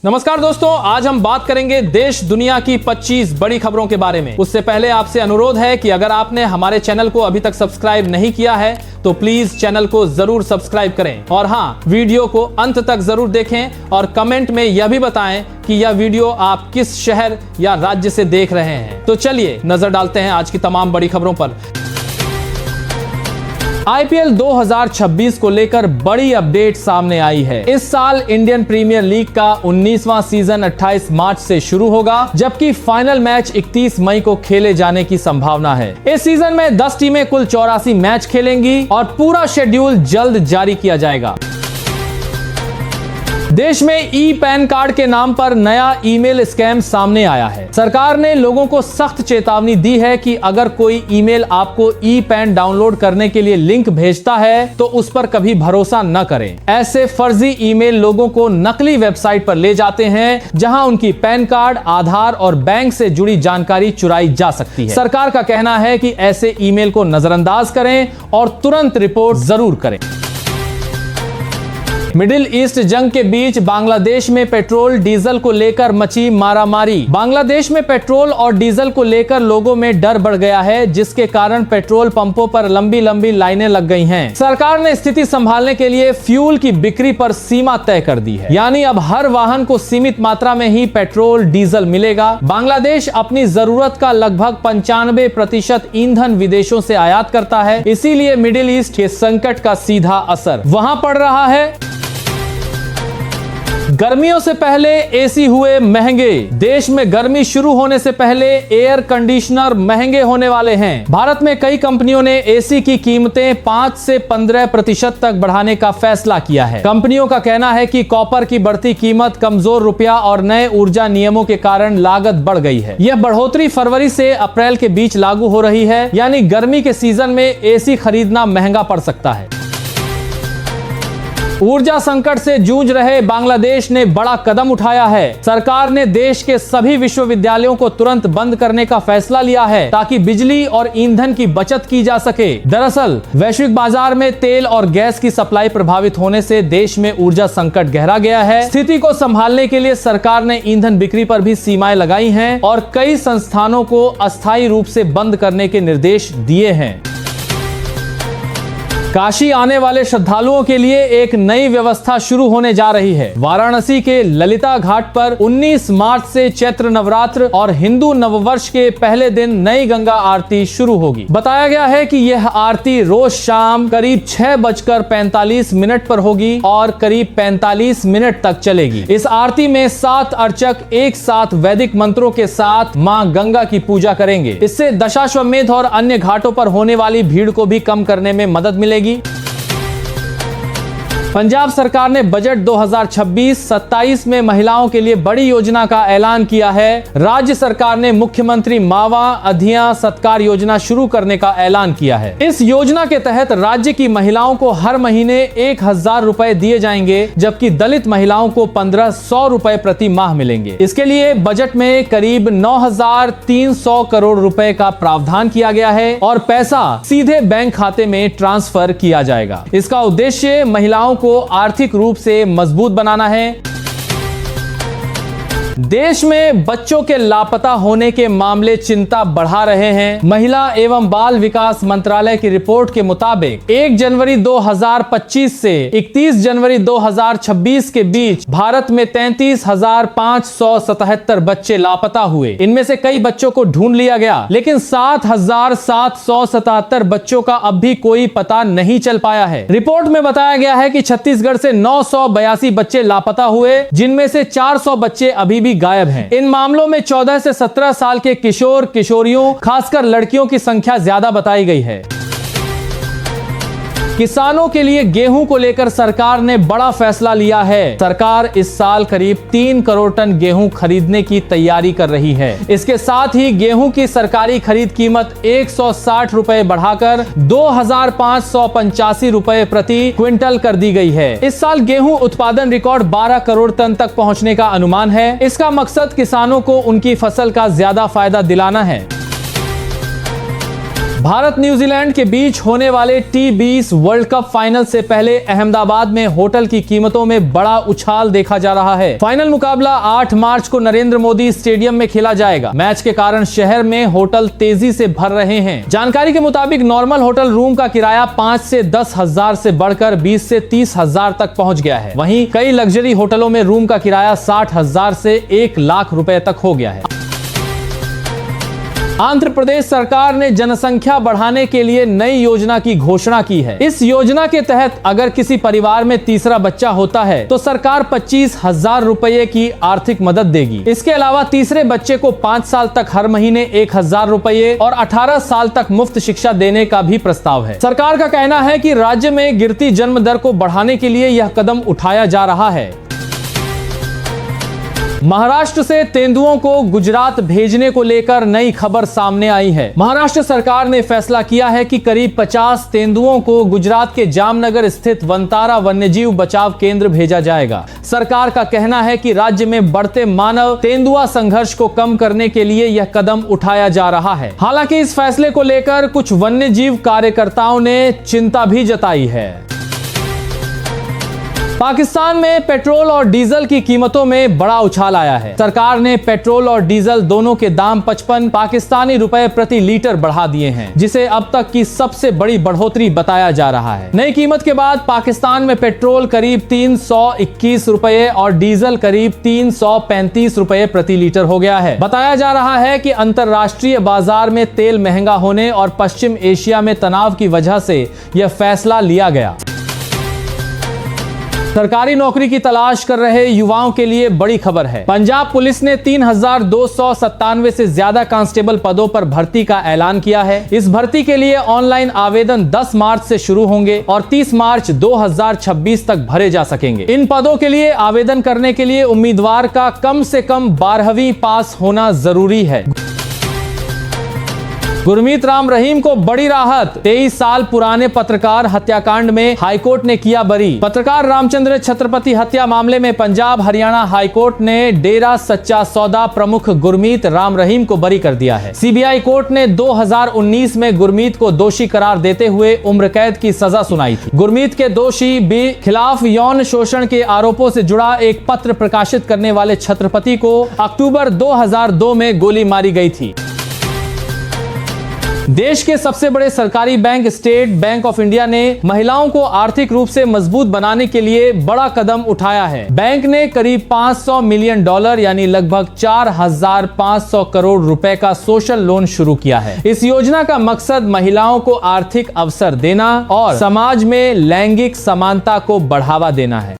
नमस्कार दोस्तों, आज हम बात करेंगे देश दुनिया की 25 बड़ी खबरों के बारे में। उससे पहले आपसे अनुरोध है कि अगर आपने हमारे चैनल को अभी तक सब्सक्राइब नहीं किया है तो प्लीज चैनल को जरूर सब्सक्राइब करें और हाँ, वीडियो को अंत तक जरूर देखें और कमेंट में यह भी बताएं कि यह वीडियो आप किस शहर या राज्य से देख रहे हैं। तो चलिए नजर डालते हैं आज की तमाम बड़ी खबरों पर। आईपीएल 2026 को लेकर बड़ी अपडेट सामने आई है। इस साल इंडियन प्रीमियर लीग का 19वां सीजन 28 मार्च से शुरू होगा, जबकि फाइनल मैच 31 मई को खेले जाने की संभावना है। इस सीजन में 10 टीमें कुल 84 मैच खेलेंगी और पूरा शेड्यूल जल्द जारी किया जाएगा। देश में ई पैन कार्ड के नाम पर नया ईमेल स्कैम सामने आया है। सरकार ने लोगों को सख्त चेतावनी दी है कि अगर कोई ईमेल आपको ई पैन डाउनलोड करने के लिए लिंक भेजता है तो उस पर कभी भरोसा न करें। ऐसे फर्जी ईमेल लोगों को नकली वेबसाइट पर ले जाते हैं जहां उनकी पैन कार्ड, आधार और बैंक से जुड़ी जानकारी चुराई जा सकती है। सरकार का कहना है कि ऐसे ईमेल को नजरअंदाज करें और तुरंत रिपोर्ट जरूर करें। मिडिल ईस्ट जंग के बीच बांग्लादेश में पेट्रोल डीजल को लेकर मची मारामारी। बांग्लादेश में पेट्रोल और डीजल को लेकर लोगों में डर बढ़ गया है, जिसके कारण पेट्रोल पंपों पर लंबी लंबी लाइनें लग गई हैं। सरकार ने स्थिति संभालने के लिए फ्यूल की बिक्री पर सीमा तय कर दी है, यानी अब हर वाहन को सीमित मात्रा में ही पेट्रोल डीजल मिलेगा। बांग्लादेश अपनी जरूरत का लगभग 95% ईंधन विदेशों से आयात करता है, इसीलिए मिडिल ईस्ट के संकट का सीधा असर वहां पड़ रहा है। गर्मियों से पहले एसी हुए महंगे। देश में गर्मी शुरू होने से पहले एयर कंडीशनर महंगे होने वाले हैं। भारत में कई कंपनियों ने एसी की कीमतें 5 से 15% तक बढ़ाने का फैसला किया है। कंपनियों का कहना है कि कॉपर की बढ़ती कीमत, कमजोर रुपया और नए ऊर्जा नियमों के कारण लागत बढ़ गई है। यह बढ़ोतरी फरवरी से अप्रैल के बीच लागू हो रही है, यानी गर्मी के सीजन में एसी खरीदना महंगा पड़ सकता है। ऊर्जा संकट से जूझ रहे बांग्लादेश ने बड़ा कदम उठाया है। सरकार ने देश के सभी विश्वविद्यालयों को तुरंत बंद करने का फैसला लिया है ताकि बिजली और ईंधन की बचत की जा सके। दरअसल वैश्विक बाजार में तेल और गैस की सप्लाई प्रभावित होने से देश में ऊर्जा संकट गहरा गया है। स्थिति को संभालने के लिए सरकार ने ईंधन बिक्री पर भी सीमाएं लगाई हैं और कई संस्थानों को अस्थायी रूप से बंद करने के निर्देश दिए हैं। काशी आने वाले श्रद्धालुओं के लिए एक नई व्यवस्था शुरू होने जा रही है। वाराणसी के ललिता घाट पर 19 मार्च से चैत्र नवरात्र और हिंदू नववर्ष के पहले दिन नई गंगा आरती शुरू होगी। बताया गया है कि यह आरती रोज शाम करीब 6:45 पर होगी और करीब 45 मिनट तक चलेगी। इस आरती में 7 अर्चक एक साथ वैदिक मंत्रों के साथ मां गंगा की पूजा करेंगे। इससे दशाश्वमेध और अन्य घाटों पर होने वाली भीड़ को भी कम करने में मदद मिलेगी। पंजाब सरकार ने बजट 2026-27 में महिलाओं के लिए बड़ी योजना का ऐलान किया है। राज्य सरकार ने मुख्यमंत्री मावा अधिया सत्कार योजना शुरू करने का ऐलान किया है। इस योजना के तहत राज्य की महिलाओं को हर महीने 1000 रुपए दिए जाएंगे, जबकि दलित महिलाओं को 1500 रुपए प्रति माह मिलेंगे। इसके लिए बजट में करीब 9300 करोड़ रुपए का प्रावधान किया गया है और पैसा सीधे बैंक खाते में ट्रांसफर किया जाएगा। इसका उद्देश्य महिलाओं को आर्थिक रूप से मजबूत बनाना है। देश में बच्चों के लापता होने के मामले चिंता बढ़ा रहे हैं। महिला एवं बाल विकास मंत्रालय की रिपोर्ट के मुताबिक 1 जनवरी 2025 से 31 जनवरी 2026 के बीच भारत में 33,577 बच्चे लापता हुए। इनमें से कई बच्चों को ढूंढ लिया गया, लेकिन 7,777 बच्चों का अब भी कोई पता नहीं चल पाया है। रिपोर्ट में बताया गया है कि छत्तीसगढ़ से 982 बच्चे लापता हुए, जिनमें से 400 बच्चे अभी गायब हैं। इन मामलों में 14 से 17 साल के किशोर किशोरियों, खासकर लड़कियों की संख्या ज्यादा बताई गई है। किसानों के लिए गेहूं को लेकर सरकार ने बड़ा फैसला लिया है। सरकार इस साल करीब 3 करोड़ टन गेहूं खरीदने की तैयारी कर रही है। इसके साथ ही गेहूं की सरकारी खरीद कीमत 160 रुपए बढ़ाकर 2585 रुपए प्रति क्विंटल कर दी गई है। इस साल गेहूं उत्पादन रिकॉर्ड 12 करोड़ टन तक पहुंचने का अनुमान है। इसका मकसद किसानों को उनकी फसल का ज्यादा फायदा दिलाना है। भारत न्यूजीलैंड के बीच होने वाले T20 वर्ल्ड कप फाइनल से पहले अहमदाबाद में होटल की कीमतों में बड़ा उछाल देखा जा रहा है। फाइनल मुकाबला 8 मार्च को नरेंद्र मोदी स्टेडियम में खेला जाएगा। मैच के कारण शहर में होटल तेजी से भर रहे हैं। जानकारी के मुताबिक नॉर्मल होटल रूम का किराया 5 से 10 हजार से बढ़कर 20 से 30 हजार तक पहुंच गया है। वहीं कई लग्जरी होटलों में रूम का किराया 60 हजार से 1 लाख रुपए तक हो गया है। आंध्र प्रदेश सरकार ने जनसंख्या बढ़ाने के लिए नई योजना की घोषणा की है। इस योजना के तहत अगर किसी परिवार में तीसरा बच्चा होता है तो सरकार 25,000 रुपए की आर्थिक मदद देगी। इसके अलावा तीसरे बच्चे को 5 साल तक हर महीने 1,000 रुपए और 18 साल तक मुफ्त शिक्षा देने का भी प्रस्ताव है। सरकार का कहना है कि राज्य में गिरती जन्म दर को बढ़ाने के लिए यह कदम उठाया जा रहा है। महाराष्ट्र से तेंदुओं को गुजरात भेजने को लेकर नई खबर सामने आई है। महाराष्ट्र सरकार ने फैसला किया है कि करीब 50 तेंदुओं को गुजरात के जामनगर स्थित वनतारा वन्यजीव बचाव केंद्र भेजा जाएगा। सरकार का कहना है कि राज्य में बढ़ते मानव तेंदुआ संघर्ष को कम करने के लिए यह कदम उठाया जा रहा है। हालांकि इस फैसले को लेकर कुछ वन्यजीव कार्यकर्ताओं ने चिंता भी जताई है। पाकिस्तान में पेट्रोल और डीजल की कीमतों में बड़ा उछाल आया है। सरकार ने पेट्रोल और डीजल दोनों के दाम 55 पाकिस्तानी रुपए प्रति लीटर बढ़ा दिए हैं, जिसे अब तक की सबसे बड़ी बढ़ोतरी बताया जा रहा है। नई कीमत के बाद पाकिस्तान में पेट्रोल करीब 321 रुपए और डीजल करीब 335 रुपए प्रति लीटर हो गया है। बताया जा रहा है कि अंतर्राष्ट्रीय बाजार में तेल महंगा होने और पश्चिम एशिया में तनाव की वजह से यह फैसला लिया गया। सरकारी नौकरी की तलाश कर रहे युवाओं के लिए बड़ी खबर है। पंजाब पुलिस ने 3,297 से ज्यादा कांस्टेबल पदों पर भर्ती का ऐलान किया है। इस भर्ती के लिए ऑनलाइन आवेदन 10 मार्च से शुरू होंगे और 30 मार्च 2026 तक भरे जा सकेंगे। इन पदों के लिए आवेदन करने के लिए उम्मीदवार का कम से कम 12वीं पास होना जरूरी है। गुरमीत राम रहीम को बड़ी राहत। 23 साल पुराने पत्रकार हत्याकांड में हाईकोर्ट ने किया बरी। पत्रकार रामचंद्र छत्रपति हत्या मामले में पंजाब हरियाणा हाईकोर्ट ने डेरा सच्चा सौदा प्रमुख गुरमीत राम रहीम को बरी कर दिया है। सीबीआई कोर्ट ने 2019 में गुरमीत को दोषी करार देते हुए उम्र कैद की सजा सुनाई थी। गुरमीत के दोषी भी खिलाफ यौन शोषण के आरोपों से जुड़ा एक पत्र प्रकाशित करने वाले छत्रपति को अक्टूबर 2002 में गोली मारी गई थी। देश के सबसे बड़े सरकारी bank state bank of India ने महिलाओं को आर्थिक रूप से मजबूत बनाने के लिए बड़ा कदम उठाया है। बैंक ने करीब $500 मिलियन यानी लगभग 4,500 करोड़ रुपए का सोशल लोन शुरू किया है। इस योजना का मकसद महिलाओं को आर्थिक अवसर देना और समाज में लैंगिक समानता को बढ़ावा देना है।